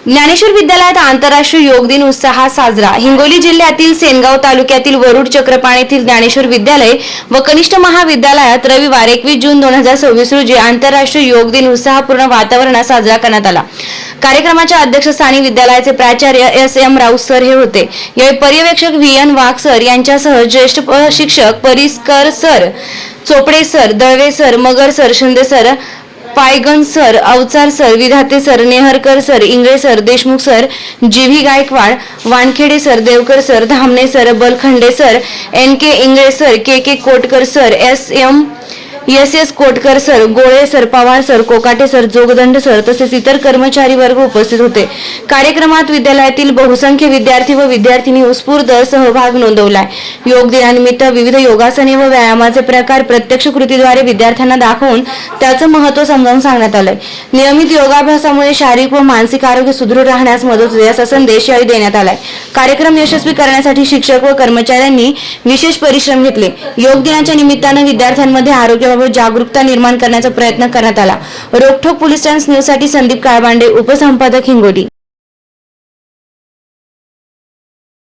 ज्ञानेश्वर विद्यालयात आंतरराष्ट्रीय योग दिन उत्साहात साजरा। हिंगोली जिल्ह्यातील सेनगाव तालुक्यातील वरुड चक्रपाणी येथील ज्ञानेश्वर विद्यालय व कनिष्ठ महाविद्यालयात रविवार 21 जून 2026 रोजी आंतरराष्ट्रीय योग दिन उत्साहपूर्ण वातावरणात साजरा करण्यात आला। कार्यक्रमाच्या अध्यक्षस्थानी विद्यालयाचे प्राचार्य एस.एम. राऊत सर हे होते। यावेळी पर्यवेक्षक व्ही.एन. वाघ सर यांच्यासह ज्येष्ठ शिक्षक Pariskar sir, Chopde sir, Dalve sir, Magar sir, Shinde sir, Paygan sir, Avchar sir, Vidhate sir, Neharkar sir, Ingle sir, Deshmukh sir, G V. Gaikwad, Wankhede sir, Devkar sir, Dhamne sir, Balkhande sir, N K. Ingle sir, K K. Kotkar sir, S S. Kotkar sir, Gole sir, Pawar sir, Kokate sir, Jogdand sir तसेच इतर कर्मचारी वर्ग उपस्थित होते। कार्यक्रमात विद्यालयातील बहुसंख्य विद्यार्थी व विद्यार्थिनी उत्स्फूर्त सहभाग नोंदवलाय। योग दिनानिमित्त विविध योगासने व व्यायामाचे प्रकार प्रत्यक्ष कृतीद्वारे विद्यार्थ्यांना दाखवून त्याचं महत्त्व समजावून सांगण्यात आलंय। नियमित योगाभ्यासामुळे शारीरिक व मानसिक आरोग्य सुदृढ राहण्यास मदत होते असा संदेश यावेळी देण्यात आलाय। कार्यक्रम यशस्वी करण्यासाठी शिक्षक व कर्मचाऱ्यांनी विशेष परिश्रम घेतले। योग दिनाच्या निमित्तानं विद्यार्थ्यांमध्ये आरोग्य जागरूकता निर्माण करण्याचा प्रयत्न करण्यात आला। रोकठोक पोलीस टाइम्स न्यूज साठी संदीप काळबांडे, उपसंपादक, हिंगोली।